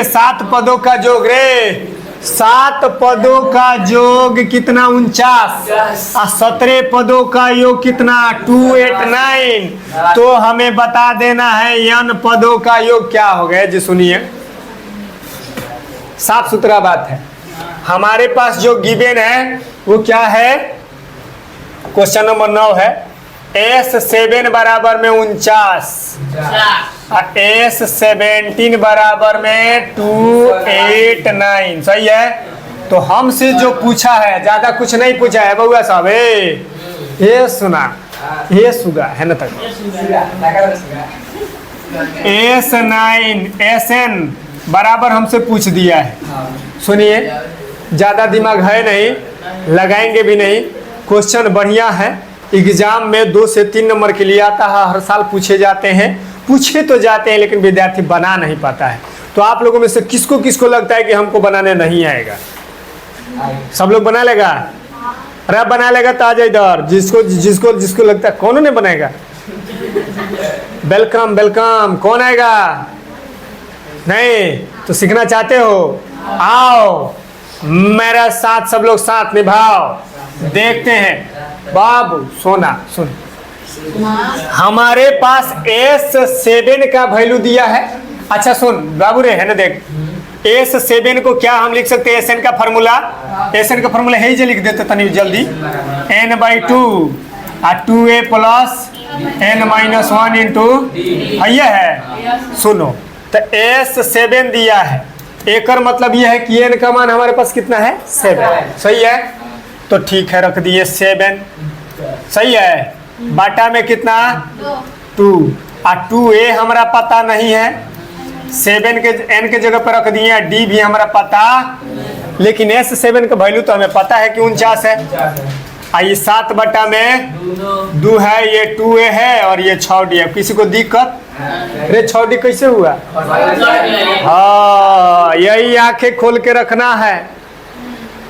सात पदों का योग रे, 7 पदों का योग कितना 49 और 17 पदों का योग कितना 289। तो हमें बता देना है n पदों का योग क्या हो गया जी। सुनिए साफ सुथरा बात है। हमारे पास जो गिवन है वो क्या है, क्वेश्चन नंबर 9 है S7 बराबर में 49 और S17 बराबर में 289। सही है। तो हमसे जो पूछा है ज्यादा कुछ नहीं पूछा है बउआ साहब, ये सुना, ये सुगा है ना तक S9 SN बराबर हमसे पूछ दिया है। सुनिए ज्यादा दिमाग है नहीं, लगाएंगे भी नहीं। क्वेश्चन बढ़िया है, एग्जाम में 2 से 3 नंबर के लिए आता है, हर साल पूछे जाते हैं। पूछे तो जाते हैं लेकिन विद्यार्थी बना नहीं पाता है। तो आप लोगों में से किसको किसको लगता है कि हमको बनाने नहीं आएगा? सब लोग बना लेगा? अरे बना लेगा तो आ जाए इधर। जिसको जिसको जिसको लगता है कौन नहीं बनाएगा? Welcome welcome. कौन आएगा? नहीं तो सीखना चाहते हो, आओ मेरा साथ, सब लोग साथ निभाओ। देखते हैं बाबू सोना सुन, हमारे पास S7 का वैल्यू दिया है। अच्छा सुन बाबू रे, है ना, देख S7 को क्या हम लिख सकते हैं? SN का फार्मूला, SN का फार्मूला है, लिख देते तनी जल्दी, n/2 और 2a प्लस n-1 इंटू ये है। सुनो तो S7 दिया है, एक मतलब यह है कि n का मान हमारे पास कितना है 7। सही है। तो ठीक है, रख दिए 7। सही है। बाटा में कितना 2 और 2a हमारा पता नहीं है, 7 के n के जगह पर रख दिए, d भी हमारा पता, लेकिन S7 का वैल्यू तो हमें पता है कि 49 है। ये 7 बटा में 2 है, ये 2a है और ये 6d है। किसी को दिक्कत? अरे 6d कैसे हुआ? हाँ यही आंखें खोल के रखना है,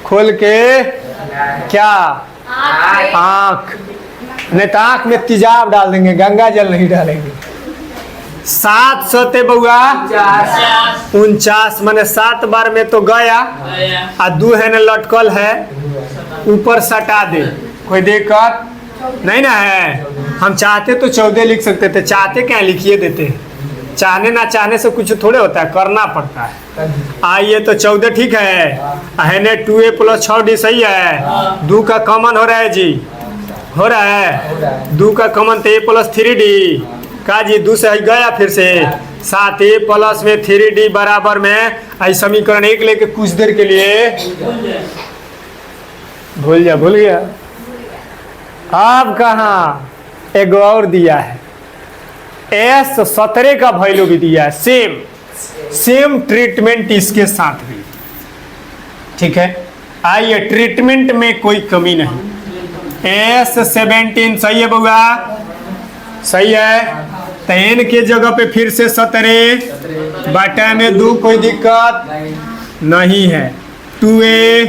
खोल के क्या आंख, नहीं तो आंख में तेजाब डाल देंगे, गंगा जल नहीं डालेंगे। 7 सते बउआ 49 मैंने 7 बार में तो गया और 2 है ना लटकल है, ऊपर सटा दे, कोई दिक्कत नहीं ना है। हम चाहते तो 14 लिख सकते थे, चाहते क्या लिखिए देते। चाहने ना चाहने से कुछ थोड़े होता है, करना पड़ता है। आइए तो 14 ठीक है ने 2a प्लस 6d सही है। 2 का कॉमन हो रहा है जी, हो रहा है 2 का कॉमन तो a प्लस 3d का जी, 2 से गया फिर से 7a प्लस में 3d बराबर में आई समीकरण 1 लेके कुछ देर के लिए भूल गया। अब कहाँ एक और दिया है, S17 का वैल्यू भी दिया है, सेम ट्रीटमेंट इसके साथ भी। ठीक है, आइए ट्रीटमेंट में कोई कमी नहीं। S17 सही है बउआ, सही है। तो n के जगह पे फिर से 17 बटा में 2, कोई दिक्कत नहीं है। 2a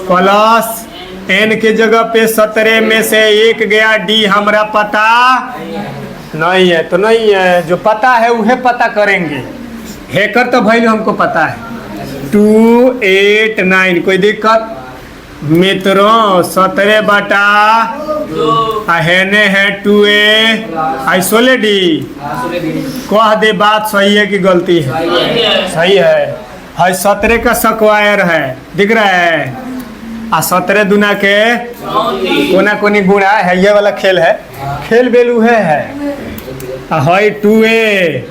प्लस n के जगह पे 17 में से 1 गया, d हमारा पता नहीं है। तो नहीं है, जो पता है वह पता करेंगे। हैकर तो वैल्यू हमको पता है 289, कोई दिक्कत? मित्रों 17 बटा हेने है 2a आइसोले d, कह दे बात सही है कि गलती है? सही है। 17 का स्क्वायर है, दिख रहा है, आ 17 दुना के कोना कोनी गुणा है, ये वाला खेल है, खेल बेलू है। 2a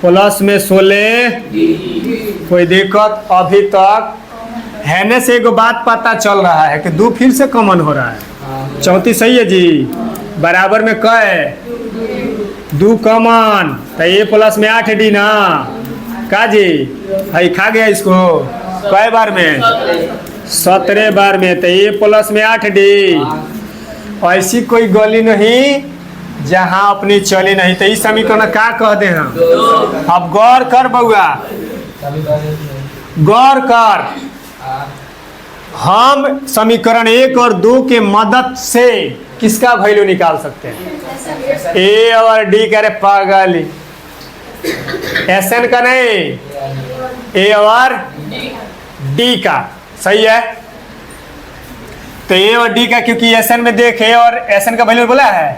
प्लस में 16, कोई दिक्कत? अभी तक हैने से एगो बात पता चल रहा है कि 2 फिर से कॉमन हो रहा है। 34 सही है जी, बराबर में क है 2 कॉमन, तो a प्लस में 8d ना का जी, है खा गया इसको कई बार में 17 बार में, तो a प्लस में 8d। ऐसी कोई गली नहीं जहां अपनी चली नहीं। तो इस समीकरण का कह दे हम। अब गौर कर बउआ, गौर कर, हम समीकरण 1 और 2 के मदद से किसका वैल्यू निकाल सकते हैं? a और d। करे पागल एस एन का नहीं, ए और डी का। सही है, तो ए और डी का, क्योंकि एस एन में देख ए और एस एन का वैल्यू बोला है,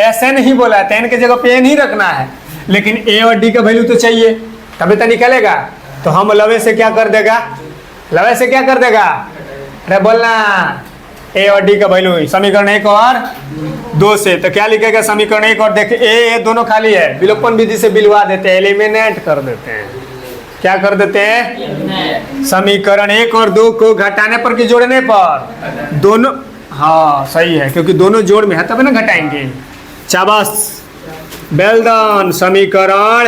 एस एन ही बोला है, तो एन के जगह पे एन ही रखना है, लेकिन ए और डी का वैल्यू तो चाहिए तभी तो निकलेगा। तो हम लवे से क्या कर देगा, लवे से क्या कर देगा, अरे बोलना ए और डी का वैल्यू समीकरण 1 और 2 से, तो क्या लिखेगा समीकरण 1 और देख ए दोनों खाली है, विलोपन विधि से बिलवा देते हैं, एलिमिनेट कर देते हैं। क्या कर देते हैं, समीकरण 1 और 2 को घटाने पर कि जोड़ने पर, दोनों, हाँ सही है, क्योंकि दोनों जोड़ में है तब ना घटाएंगे। शाबाश, वेल डन। समीकरण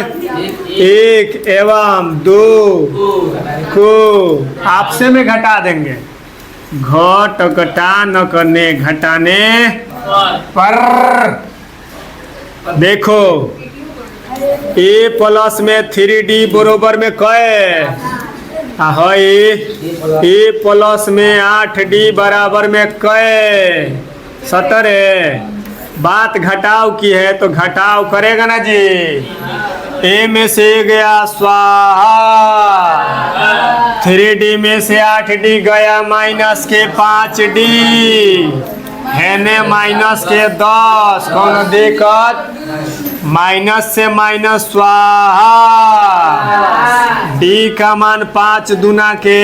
1 एवं 2 को आपसे में घटा देंगे, घट घटा न करने घटाने पर। देखो ए प्लस में 3D बरोबर में कै है, ए प्लस में 8D बराबर में कै 17। बात घटाव की है तो घटाव करेगा ना जी, ए में से गया स्वाहा, 3D में से 8D गया माइनस के 5D, है ने माइनस के 10, कौन दिक्कत, माइनस से माइनस स्वाहा, डी का मान 5 दूना के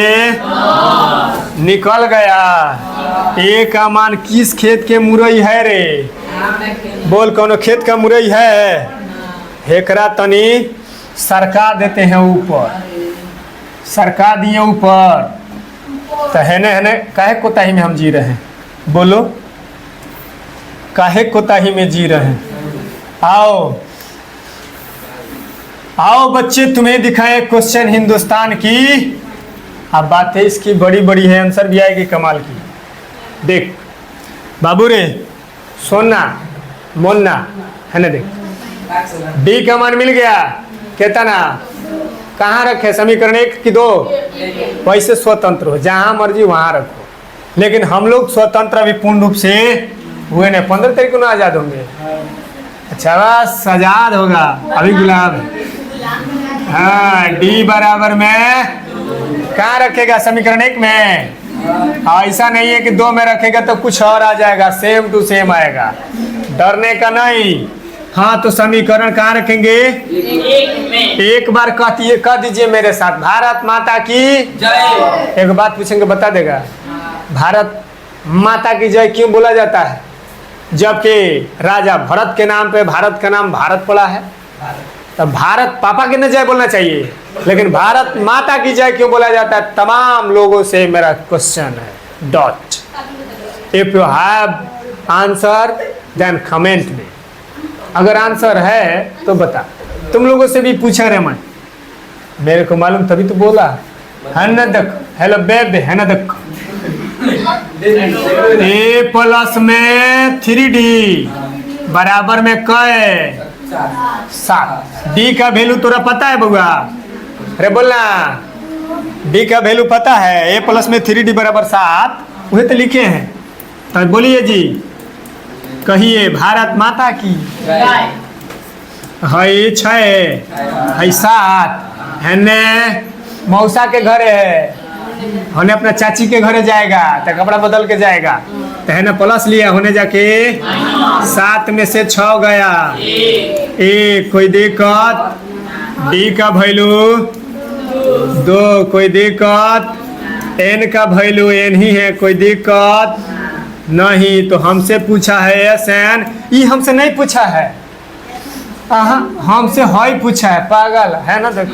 निकल गया। ए का मान किस खेत के मुरई है रे, बोल कौन खेत का मुरई है, हेकरा तनी सरका देते हैं ऊपर, सरका दिए ऊपर, तो है काहे कोताही में हम जी रहे हैं, बोलो काहे कोताही में जी रहे हैं। आओ आओ बच्चे, तुम्हें दिखाए क्वेश्चन हिंदुस्तान की। अब बात है इसकी बड़ी बड़ी है, आंसर भी आएगी कमाल की। देख बाबू रे, सोना मोन्ना है ना, देख डी का मान मिल गया, कहता ना कहाँ रखे, समीकरण 1 की 2, वैसे स्वतंत्र हो जहाँ मर्जी वहाँ रखो, लेकिन हम लोग स्वतंत्र अभी पूर्ण रूप से हुए नहीं, 15 तारीख को ना आज़ाद होंगे। अच्छा बस आज़ाद होगा अभी गुलाब। हाँ, डी बराबर में कहाँ रखेगा, समीकरण 1 में। ऐसा नहीं है कि 2 में रखेगा तो कुछ और आ जाएगा, सेम टू सेम आएगा, डरने का नहीं। हाँ, तो समीकरण कहाँ रखेंगे, 1 में। एक बार कह दीजिए मेरे साथ, भारत माता की जय। एक बात पूछेंगे बता देगा, भारत माता की जय क्यों बोला जाता है, जबकि राजा भरत के नाम पे भारत का नाम भारत पड़ा है। तब भारत पापा की न जय बोलना चाहिए, लेकिन भारत माता की जय क्यों बोला जाता है, तमाम लोगों से मेरा क्वेश्चन है। Dot if you have answer then comment में, अगर आंसर है तो बता। तुम लोगों से भी पूछा रे, मैं मेरे को मालूम तभी तो बोला है ना। देख हेलो बेबे है ना, देख ए प्लस में 3D बराबर में कै 7। डी का वैल्यू तोरा पता है बउआ, अरे बोलना डी का वैल्यू पता है, ए प्लस में 3D बराबर 7, वही तो लिखे हैं। तो बोलिए जी, कहिए भारत माता की है 6 है 7 है ने मौसा के घरे है, होने अपना चाची के घरे जाएगा तो कपड़ा बदल के जाएगा, तो है ना प्लस लिया, होने जाके 7 में से 6 गया, ए कोई दिक्कत, डी का वैल्यू 2 कोई दिक्कत, एन का वैल्यू एन ही है कोई दिक्कत नहीं। तो हमसे पूछा है एस एन, ये हमसे नहीं पूछा है, हमसे हाई पूछा है, पागल है ना। देख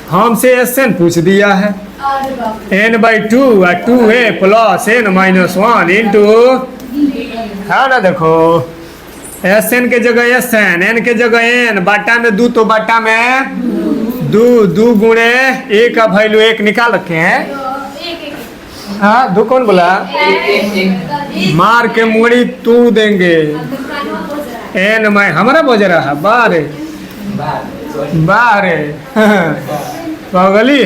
हमसे एस एन पूछ दिया है, n/2 और 2a प्लस n-1 इंटू है ना। देखो एस एन के जगह एस एन, एन के जगह एन, बाटा में 2 तो बाटा में 2 गुणे ए का वैल्यू 1 निकाल रखे हैं। हाँ 2 कौन बोला, मार के मुड़ी तू देंगे। एन मैं हमारा बोझ रहा बारे बारे पागली।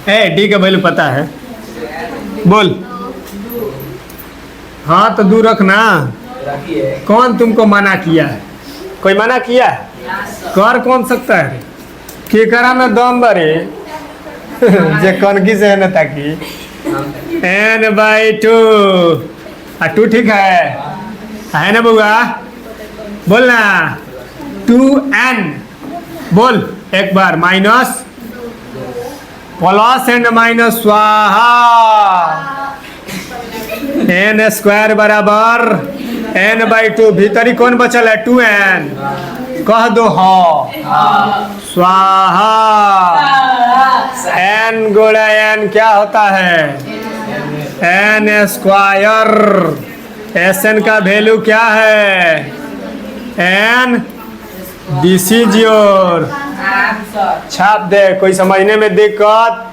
ए डी का वैल्यू पता है, बोल। हाँ तो 2 रखना, कौन तुमको मना किया है, कोई मना किया है? कर कौन सकता है के करा में दम बरे जे कनकी से है ना ताकि n/2 2 ठीक है ना बुआ बोलना 2n बोल एक बार माइनस प्लस एंड माइनस स्वाहा n² बराबर n/2 भीतरी कौन बचल है 2n कह दो हाँ स्वाहा n गुणा n क्या होता है n²। Sn का वैल्यू क्या है n। दिस इज योर छाप दे कोई समझने में दिक्कत